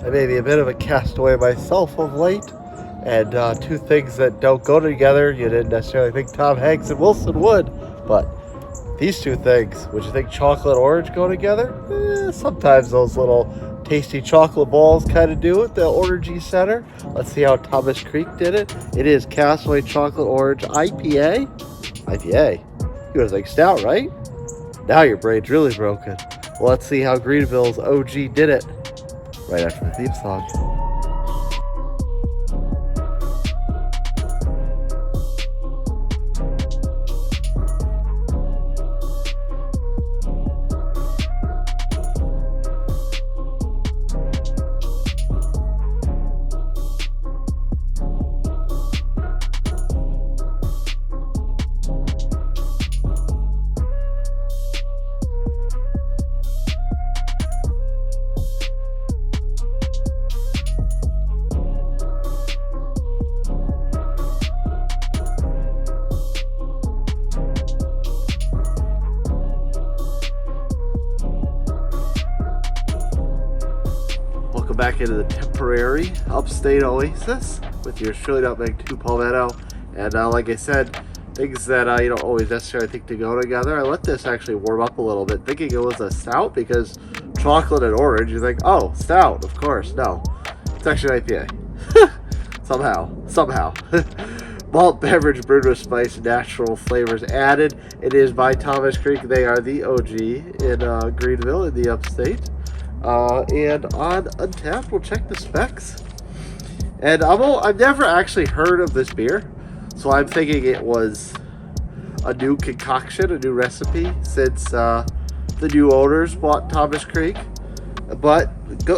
I may be a bit of a castaway myself of late, and two things that don't go together, you didn't necessarily think Tom Hanks and Wilson would, but these two things, would you think chocolate and orange go together? Sometimes those little tasty chocolate balls kind of do it, the orangey center. Let's see how Thomas Creek did it. It is Castaway Chocolate Orange IPA. IPA? You would think stout, right? Now your brain's really broken. Well, let's see how Greenville's OG did it right after the theme song. Welcome back into the temporary upstate oasis with your Surely Not Meg 2 Palmetto. And like I said, things that you don't always necessarily think to go together. I let this actually warm up a little bit, thinking it was a stout because chocolate and orange, you think, oh, stout, of course. No, it's actually an IPA. Somehow. Malt beverage brewed with spice, natural flavors added. It is by Thomas Creek. They are the OG in Greenville in the upstate. And on Untapped, we'll check the specs. And I've never actually heard of this beer, so I'm thinking it was a new concoction, a new recipe since the new owners bought Thomas Creek. But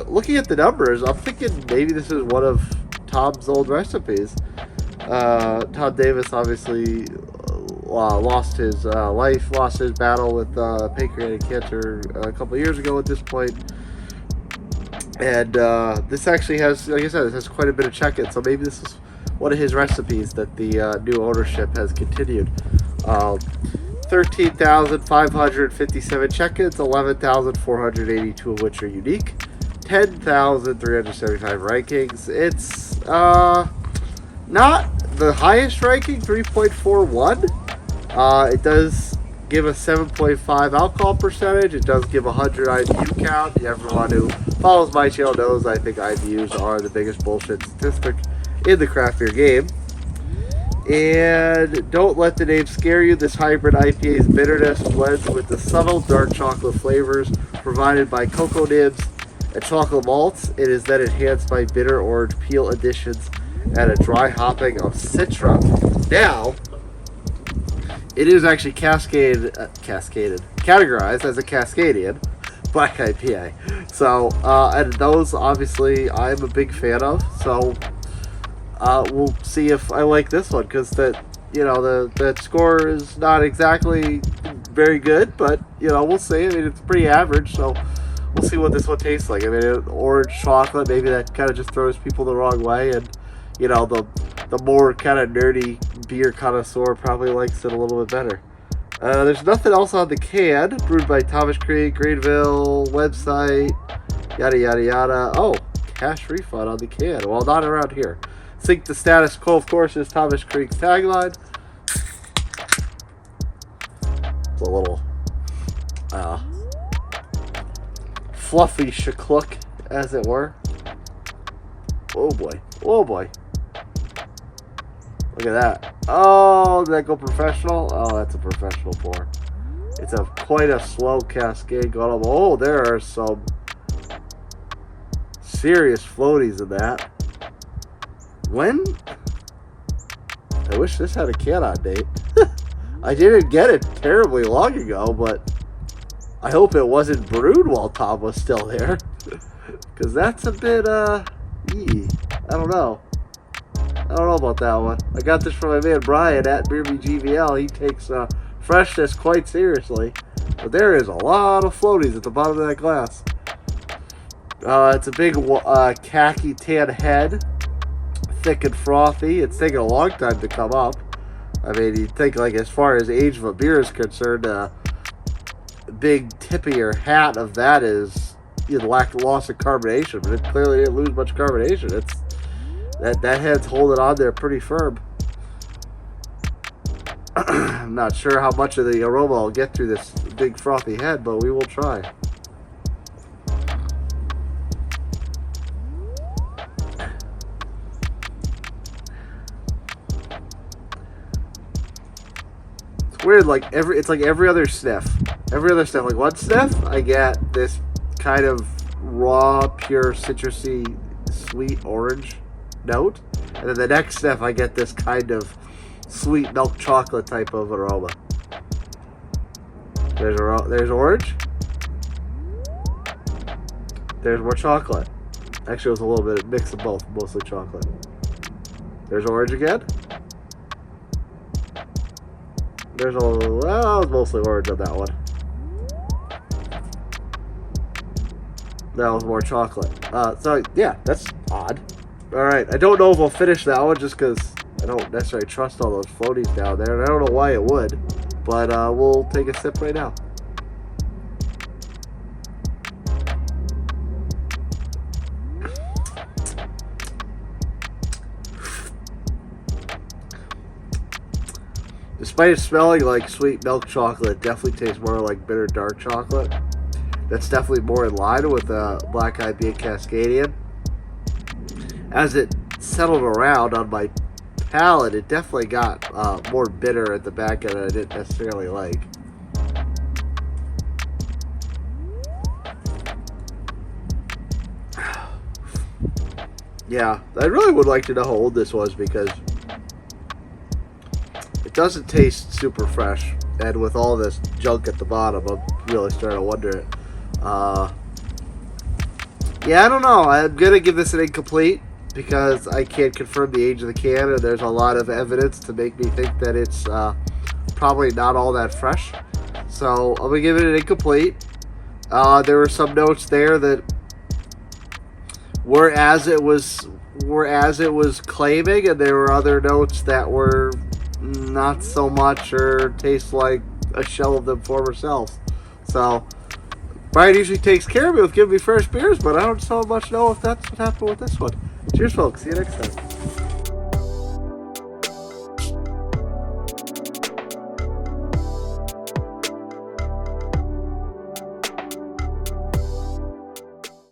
looking at the numbers, I'm thinking maybe this is one of Tom's old recipes. Tom Davis obviously lost his life, lost his battle with pancreatic cancer a couple of years ago at this point. And this actually has, like I said, this has quite a bit of check-in, so maybe this is one of his recipes that the new ownership has continued. 13,557 check-ins, 11,482 of which are unique, 10,375 rankings. It's not the highest ranking, 3.41. It does give a 7.5 alcohol percentage. It does give a 100 IBU count. Everyone who follows my channel knows I think IBUs are the biggest bullshit statistic in the craft beer game. And don't let the name scare you. This hybrid IPA's bitterness blends with the subtle dark chocolate flavors provided by cocoa nibs and chocolate malts. It is then enhanced by bitter orange peel additions and a dry hopping of Citra. Now, it is actually categorized as a Cascadian Black IPA. So, and those obviously I'm a big fan of. So, we'll see if I like this one because the score is not exactly very good, but we'll see. I mean, it's pretty average, so we'll see what this one tastes like. I mean, orange chocolate, maybe that kind of just throws people the wrong way, and the more kind of nerdy beer connoisseur probably likes it a little bit better. There's nothing else on the can. Brewed by Thomas Creek, Greenville, website, yada yada yada. Oh, cash refund on the can. Well, not around here. Sync the status quo, of course, is Thomas Creek's tagline. It's a little fluffy shaklook, as it were. Oh boy. Oh boy. Look at that. Oh, did that go professional? Oh, that's a professional pour. It's quite a slow cascade going on. Oh, there are some serious floaties in that. When? I wish this had a can-on date. I didn't get it terribly long ago, but I hope it wasn't brewed while Tom was still there. Because that's a bit, I don't know. I don't know about that one. I got this from my man Brian at BeerMeGVL. He takes freshness quite seriously. But there is a lot of floaties at the bottom of that glass. It's a big khaki tan head. Thick and frothy. It's taken a long time to come up. I mean, you'd think, like, as far as age of a beer is concerned, big tip of your hat of that is loss of carbonation, but it clearly didn't lose much carbonation. It's that head's holding on there pretty firm. I'm not sure how much of the aroma I'll get through this big frothy head, but we will try. It's weird, it's like every other sniff. Like one sniff, I get this kind of raw, pure, citrusy, sweet orange note, and then the next sniff, I get this kind of sweet milk chocolate type of aroma. There's orange. There's more chocolate. Actually, it was a little bit of mix of both, mostly chocolate. There's orange again. There's it was mostly orange on that one. That was more chocolate. So yeah, that's odd. All right, I don't know if I'll finish that one just because I don't necessarily trust all those floaties down there, and I don't know why it would, but we'll take a sip right now. Despite it smelling like sweet milk chocolate, it definitely tastes more like bitter dark chocolate. That's definitely more in line with Black IPA Cascadian. As it settled around on my palate, it definitely got more bitter at the back end than I didn't necessarily like. Yeah, I really would like to know how old this was because it doesn't taste super fresh, and with all this junk at the bottom, I'm really starting to wonder it. Yeah, I don't know. I'm gonna give this an incomplete because I can't confirm the age of the can, and there's a lot of evidence to make me think that it's probably not all that fresh. So I'm gonna give it an incomplete. There were some notes there that were as it was claiming, and there were other notes that were not so much or taste like a shell of them former selves. So Brian usually takes care of me with giving me fresh beers, but I don't so much know if that's what happened with this one. Cheers, folks. See you next time.